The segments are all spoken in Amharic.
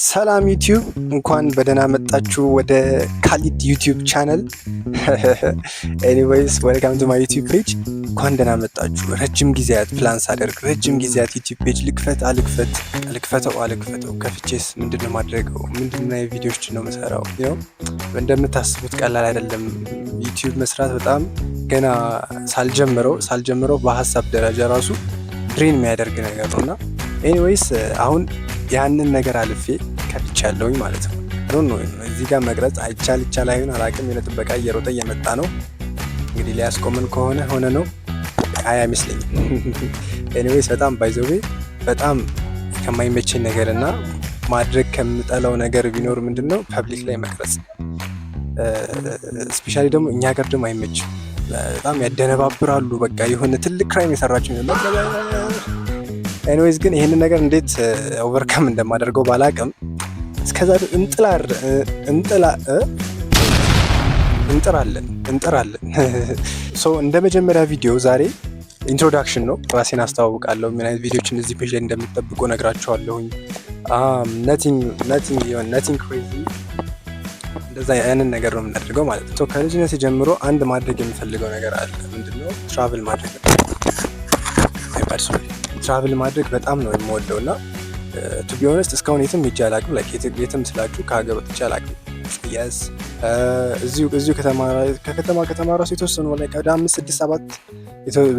ሰላም ዩቲዩብ እንኳን በደህና መጣችሁ ወደ ካሊድ ዩቲዩብ ቻነል። ኤኒዌይስ ዌልካም ቱ ማይ ዩቲዩብ ፔጅ። እንኳን ደህና መጣችሁ። ረጅም ጊዜያት ፕላን ሳደርግ ረጅም ጊዜያት ዩቲዩብ ፔጅ ልክፈተው ከፍቼስ ምንድነው ማድረገው፣ ምንድነው ቪዲዮዎችን ነው መሰራው። እንደምታስቡት ቀላል አይደለም ዩቲዩብ መስራት። በጣም ገና ሳልጀምረው በሀሳብ ደረጃ ራሱ ድሬን የሚያደርግ ነገር ነውና ኤኒዌይስ አሁን ያንን ነገር አልፌ ከፍቻለሁኝ ማለት ነው። እዚህ ጋር መቅረጽ ይቻል አይሆን አላውቅም። የሆነ ጥበቃ እየሮጠ እየመጣ ነው። እንግዲህ ሊያስቆመን ከሆነ ሆነ ነው አይመስለኝም። ኤኒዌይስ በጣም ባይዘዌ በጣም ከማይመቸኝ ነገር እና ማድረግ ከምጠላው ነገር ቢኖር ምንድነው ፐብሊክ ላይ መቅረጽ። ስፔሻሊ ደግሞ እኛ ሀገር ደግሞ አይመችም። በጣም ያደነባብራሉ። በቃ የሆነ ትልቅ ክራይም የሰራችሁ ነው። ኤኒዌይስ ግን ይህንን ነገር እንዴት ኦቨርካም እንደማደርገው ባላቅም እስከዛ እንጥራለን። እንደ መጀመሪያ ቪዲዮ ዛሬ ኢንትሮዳክሽን ነው። ራሴን አስተዋውቃለሁ። ምን አይነት ቪዲዮችን እዚህ ፔጅ ላይ እንደምትጠብቁ ነግራችኋለሁኝ። ነቲንግ ክሬዚ እንደዛ ያንን ነገር ነው የምናደርገው ማለት ነው። ከልጅነት ጀምሮ አንድ ማድረግ የምፈልገው ነገር አለ። ምንድነው? ትራቭል ማድረግ ነው። ትራቭል ማድረግ በጣም ነው የምወደው እና ቱ ቢ ኦነስት እስካሁን የትም ሄጄ አላውቅም። የትም ስላችሁ ከሀገር ወጥቼ አላውቅም። የስ እዚሁ ከተማ ራሱ የተወሰኑ ላይ ወደ 5 6 7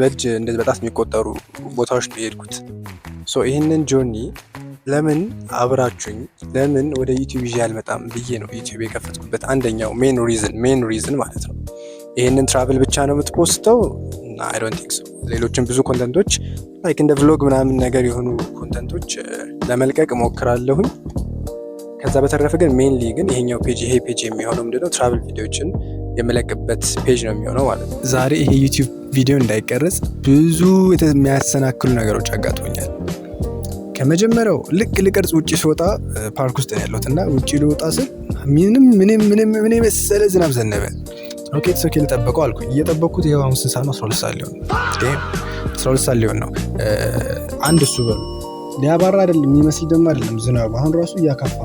በእጅ እንደዚህ በጣም የሚቆጠሩ ቦታዎች ነው የሄድኩት። ይህንን ጆርኒ ለምን አብራችሁኝ ለምን ወደ ዩቲዩብ ይዤ አልመጣም ብዬ ነው ዩቲዩብ የከፈትኩበት አንደኛው ሜን ሪዝን ማለት ነው። ይህንን ትራቭል ብቻ ነው የምትፖስተው? አይ ዶንት ቲንክ ሶ። ሌሎችን ብዙ ኮንተንቶች ላይክ እንደ ቭሎግ ምናምን ነገር የሆኑ ኮንተንቶች ለመልቀቅ እሞክራለሁኝ። ከዛ በተረፈ ግን ሜንሊ ግን ይሄ ፔጅ የሚሆነው ምንድነው ትራቭል ቪዲዮችን የምለቅበት ፔጅ ነው የሚሆነው ማለት ነው። ዛሬ ይሄ ዩቲዩብ ቪዲዮ እንዳይቀረጽ ብዙ የሚያሰናክሉ ነገሮች አጋጥሞኛል። ከመጀመሪያው ልቀርጽ ውጭ ስወጣ ፓርክ ውስጥ ነው ያለሁት እና ውጭ ልወጣ ስል ምንም የመሰለ ዝናብ ዘነበ። ሮኬት ሶኬል ጠበቀው አልኩኝ። እየጠበቅኩት ይኸው አሁን 6 ሰዓት ነው 12 ሰዓት ሊሆን ነው። አንድ እሱ በሉ ሊያባራ አይደለም የሚመስል ደግሞ አይደለም ዝናቡ። አሁን ራሱ እያካፋ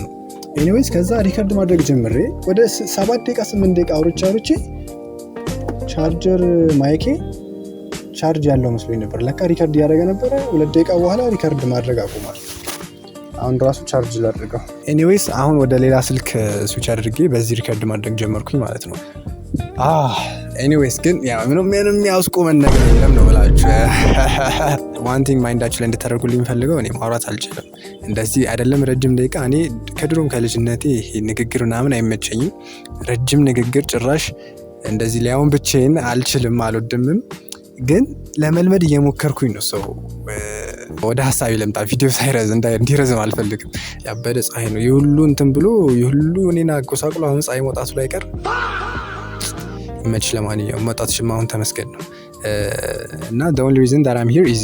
ነው። ኤኒዌይስ ከዛ ሪከርድ ማድረግ ጀምሬ ወደ 7 ደቂቃ 8 ደቂቃ አውርቼ ቻርጀር ማይኬ ቻርጅ ያለው መስሎኝ ነበር። ለካ ሪከርድ እያደረገ ነበረ። 2 ደቂቃ በኋላ ሪከርድ ማድረግ አቁሟል። አሁን ራሱ ቻርጅ ላድርገው። ኤኒዌይስ አሁን ወደ ሌላ ስልክ ስዊች አድርጌ በዚህ ሪከርድ ማድረግ ጀመርኩኝ ማለት ነው። ኤኒዌይስ ግን ምንም ያስቆመን ነገር የለም ነው ብላችሁ ዋን ቲንግ ማይንዳችሁ ላይ እንድታደርጉልኝ የምፈልገው እኔ ማውራት አልችልም። እንደዚህ አይደለም ረጅም ደቂቃ። እኔ ከድሮም ከልጅነቴ ይሄ ንግግር ምናምን አይመቸኝም። ረጅም ንግግር ጭራሽ እንደዚህ ሊያውን ብቻዬን አልችልም፣ አልወድምም። ግን ለመልመድ እየሞከርኩኝ ነው። ሰው ወደ ሀሳቢ ለምጣ። ቪዲዮ እንዲረዝም አልፈልግም። ያበደ ፀሐይ ነው የሁሉ እንትን ብሎ የሁሉ እኔን አጎሳቅሎ አሁን ፀሐይ መውጣቱ ላይ ቀር ይመች። ለማንኛውም መውጣትሽማ አሁን ተመስገን ነው። እና the only reason that I'm here is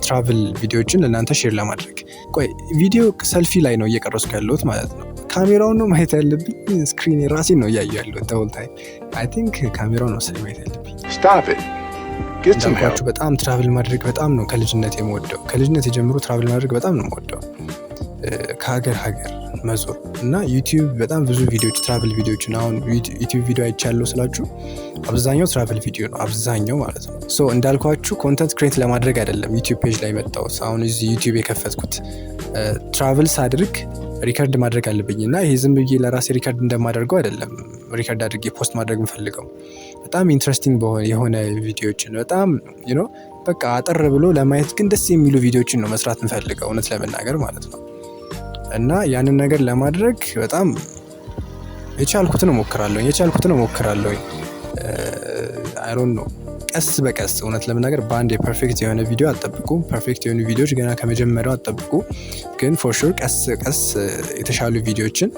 ትራቭል ቪዲዮዎችን ለእናንተ ሼር ለማድረግ። ቆይ ቪዲዮ ሰልፊ ላይ ነው እየቀረስኩ ያለሁት ማለት ነው። ካሜራውን ነው ማየት ያለብኝ? ስክሪን ራሴን ነው እያየሁ ያለሁት the whole time። I think ካሜራውን ነው ማየት ያለብኝ። Stop it. እንዳልኳችሁ በጣም ትራቭል ማድረግ በጣም ነው ከልጅነት የምወደው። ከልጅነት የጀምሮ ትራቭል ማድረግ በጣም ነው የምወደው። ከሀገር መዞር እና ዩቲዩብ በጣም ብዙ ቪዲዮዎች ትራቭል ቪዲዮዎችን አሁን ዩቲዩብ ቪዲዮ አይቻለሁ ስላችሁ አብዛኛው ትራቭል ቪዲዮ ነው፣ አብዛኛው ማለት ነው። እንዳልኳችሁ ኮንተንት ክሬት ለማድረግ አይደለም ዩቲዩብ ፔጅ ላይ መጣሁት። አሁን እዚህ ዩቲዩብ የከፈትኩት ትራቭል ሳድርግ ሪከርድ ማድረግ አለብኝ እና ይሄ ዝም ብዬ ለራሴ ሪከርድ እንደማደርገው አይደለም ሪከርድ አድርጌ ፖስት ማድረግ የምፈልገው። በጣም ኢንትረስቲንግ የሆነ ቪዲዮዎችን በጣም በቃ አጠር ብሎ ለማየት ግን ደስ የሚሉ ቪዲዮዎችን ነው መስራት የምፈልገው እውነት ለመናገር ማለት ነው። እና ያንን ነገር ለማድረግ በጣም የቻልኩትን እሞክራለሁ። አይ ዶንት ኖ ቀስ በቀስ እውነት ለመናገር በአንድ የፐርፌክት የሆነ ቪዲዮ አትጠብቁ። ፐርፌክት የሆኑ ቪዲዮዎች ገና ከመጀመሪያው አትጠብቁ። ግን ፎር ሹር ቀስ የተሻሉ ቪዲዮዎችን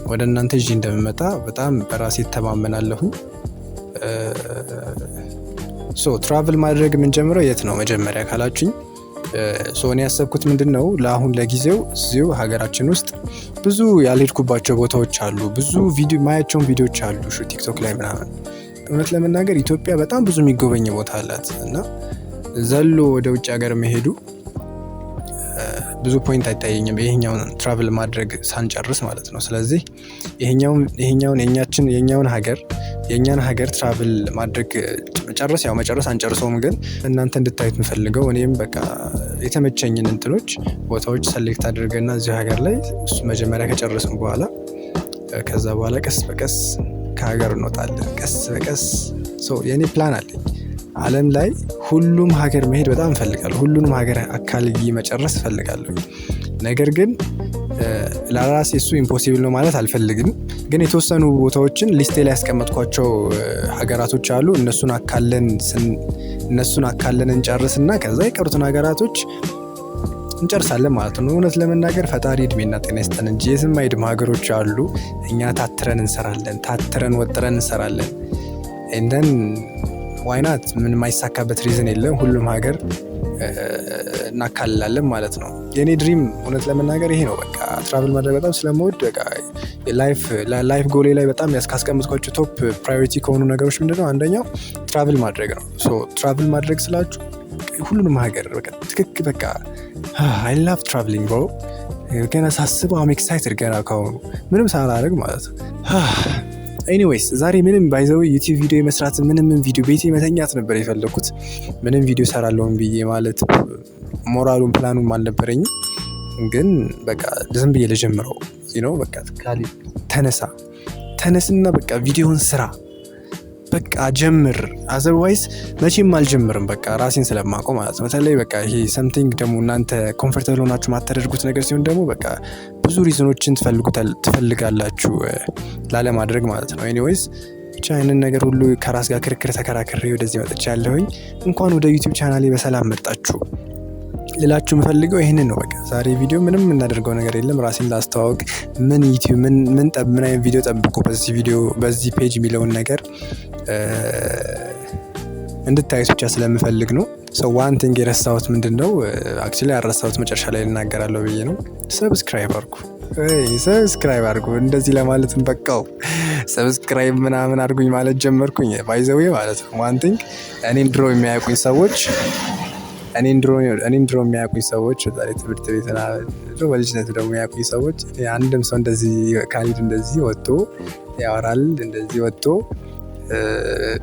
ወደ እናንተ ይዤ እንደምመጣ በጣም በራሴ ተማመናለሁ። ትራቭል ማድረግ የምንጀምረው የት ነው መጀመሪያ ካላችሁኝ፣ እኔ ያሰብኩት ምንድነው ለአሁን ለጊዜው እዚሁ ሀገራችን ውስጥ ብዙ ያልሄድኩባቸው ቦታዎች አሉ። ብዙ ማያቸውን ቪዲዮዎች አሉ ቲክቶክ ላይ ምናምን። እውነት ለመናገር ኢትዮጵያ በጣም ብዙ የሚጎበኝ ቦታ አላት እና ዘሎ ወደ ውጭ ሀገር መሄዱ ብዙ ፖይንት አይታየኝም ይሄኛውን ትራቭል ማድረግ ሳንጨርስ ማለት ነው። ስለዚህ ይሄኛውን የኛን ሀገር ትራቭል ማድረግ መጨረስ አንጨርሰውም፣ ግን እናንተ እንድታዩት የምፈልገው እኔም በቃ የተመቸኝን ቦታዎች ሰሌክት አድርገና እዚህ ሀገር ላይ እሱ መጀመሪያ ከጨረስን በኋላ ከዛ በኋላ ቀስ በቀስ ከሀገር እንወጣለን። ቀስ በቀስ የኔ ፕላን አለኝ። ዓለም ላይ ሁሉም ሀገር መሄድ በጣም እፈልጋለሁ። ሁሉንም ሀገር አካልዬ መጨረስ እፈልጋለሁ። ነገር ግን ለራሴ እሱ ኢምፖሲብል ነው ማለት አልፈልግም። ግን የተወሰኑ ቦታዎችን ሊስቴ ላይ ያስቀመጥኳቸው ሀገራቶች አሉ። እነሱን አካለን እንጨርስና ከዛ የቀሩትን ሀገራቶች እንጨርሳለን ማለት ነው። እውነት ለመናገር ፈጣሪ እድሜና ጤና ይስጠን እንጂ የትም አይሄድም ሀገሮች አሉ። እኛ ታትረን ወጥረን እንሰራለን። እንደን ዋይናት ምን የማይሳካበት ሪዝን የለም። ሁሉም ሀገር እናካልላለን ማለት ነው። የኔ ድሪም እውነት ለመናገር ይሄ ነው። በቃ ትራቭል ማድረግ በጣም ስለምወድ በቃ ላይፍ ጎሌ ላይ በጣም ካስቀመጥኳቸው ቶፕ ፕራዮሪቲ ከሆኑ ነገሮች ምንድነው? አንደኛው ትራቭል ማድረግ ነው። ትራቭል ማድረግ ስላችሁ ሁሉንም ሀገር በቃ ትክክል በቃ I love traveling bro። ገና ሳስበው I'm excited ገና ከሆኑ ምንም ሳላደርግ ማለት ነው። ኤኒዌይስ ዛሬ ምንም ባይዘው ዩቲዩብ ቪዲዮ የመስራት ምንም ቪዲዮ ቤቴ መተኛት ነበር የፈለኩት። ምንም ቪዲዮ ሰራለሁም ብዬ ማለት ሞራሉም ፕላኑም አልነበረኝም። ግን በቃ ዝም ብዬ ልጀምረው በቃ ተነስና በቃ ቪዲዮን ስራ በቃ ጀምር። አዘርዋይስ መቼም አልጀምርም በቃ ራሴን ስለማውቀው ማለት ነው። በተለይ በቃ ይሄ ሰምቲንግ ደግሞ እናንተ ኮምፎርታብል ሆናችሁ ማታደርጉት ነገር ሲሆን ደግሞ በቃ ብዙ ሪዝኖችን ትፈልጋላችሁ ላለማድረግ ማለት ነው። ኤኒዌይስ ብቻ ይህንን ነገር ሁሉ ከራስ ጋር ክርክር ተከራክሬ ወደዚህ መጥቻለሁኝ። እንኳን ወደ ዩቲዩብ ቻናሌ በሰላም መጣችሁ ልላችሁ የምፈልገው ይህንን ነው። በቃ ዛሬ ቪዲዮ ምንም የምናደርገው ነገር የለም። ራሴን ላስተዋወቅ ምን ዩቲዩብ ምን አይነት ቪዲዮ ጠብቁ በዚህ ፔጅ የሚለውን ነገር እንድታዩት ብቻ ስለምፈልግ ነው። ዋን ቲንግ የረሳሁት ምንድነው? አክቹሊ ያረሳሁት መጨረሻ ላይ ልናገራለሁ ብዬ ነው። ሰብስክራይብ አድርጉ። እንደዚህ ለማለትም በቃው ሰብስክራይብ ምናምን አድርጉኝ ማለት ጀመርኩኝ። ባይ ዘ ዌይ ማለት ነው ዋን ቲንግ እኔን ድሮ የሚያውቁኝ ሰዎች ዛሬ ትምህርት ቤት በልጅነት ደግሞ የሚያውቁኝ ሰዎች አንድም ሰው እንደዚህ ካሊድ እንደዚህ ወጥቶ ያወራል እንደዚህ ወጥቶ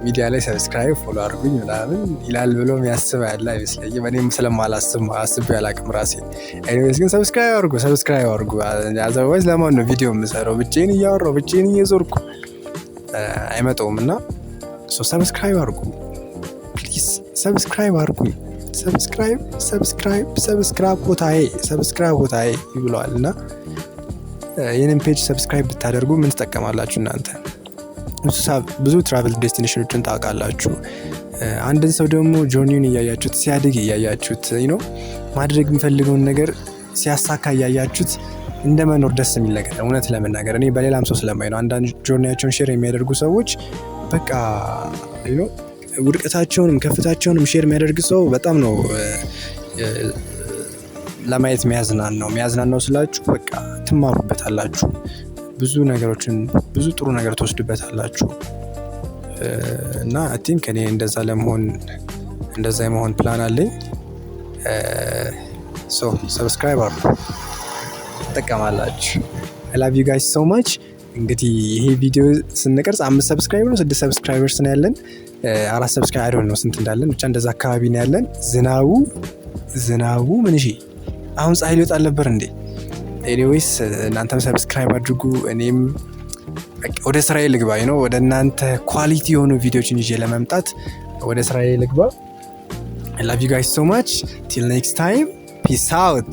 ሚዲያ ላይ ሰብስክራይብ ፎሎ አድርጉኝ ምናምን ይላል ብሎ የሚያስብ ያለ አይመስለኝም። እኔም ስለማላስብ አስቤ አላቅም ራሴ። ኤኒዌይስ ግን ሰብስክራይብ አድርጉ። አዘርዋይዝ ለማን ነው ቪዲዮ የምሰራው? ብቻዬን እያወራሁ ብቻዬን እየዞርኩ አይመጣውም እና ሰብስክራይብ አድርጉ ፕሊዝ። ሰብስክራይብ አድርጉኝ። ሰብስክራይብ ቦታዬ ይብለዋል እና ይህንን ፔጅ ሰብስክራይብ ብታደርጉ ምን ትጠቀማላችሁ እናንተ? ብዙ ትራቨል ዴስቲኔሽኖችን ታውቃላችሁ። አንድን ሰው ደግሞ ጆርኒውን እያያችሁት ሲያድግ እያያችሁት ማድረግ የሚፈልገውን ነገር ሲያሳካ እያያችሁት እንደ መኖር ደስ የሚል ነገር እውነት ለመናገር እኔ በሌላም ሰው ስለማይ ነው። አንዳንድ ጆርኒያቸውን ሼር የሚያደርጉ ሰዎች በቃ ውድቀታቸውንም ከፍታቸውንም ሼር የሚያደርግ ሰው በጣም ነው ለማየት የሚያዝናናው ስላችሁ በቃ ትማሩበታላችሁ። ብዙ ጥሩ ነገር ትወስዱበታላችሁ እና አይ ቲንክ እኔ እንደዛ የመሆን ፕላን አለኝ። ሰብስክራይብ አድርጉ ትጠቀማላችሁ። I love you guys so much። እንግዲህ ይሄ ቪዲዮ ስንቀርጽ 5 ሰብስክራይበር ነው 6 ሰብስክራይበርስ ነው ያለን። 4 ሰብስክራይበር ነው ስንት እንዳለን ብቻ እንደዛ አካባቢ ነው ያለን። ዝናቡ ምን አሁን ፀሐይ ሊወጣ ነበር እንዴ? ኤኒዌይስ እናንተም ሰብስክራይብ አድርጉ። እኔም ወደ ስራዬ ልግባ ወደ እናንተ ኳሊቲ የሆኑ ቪዲዮችን ይዤ ለመምጣት ወደ ስራዬ ልግባ። I love you guys so much. Till next time. Peace out.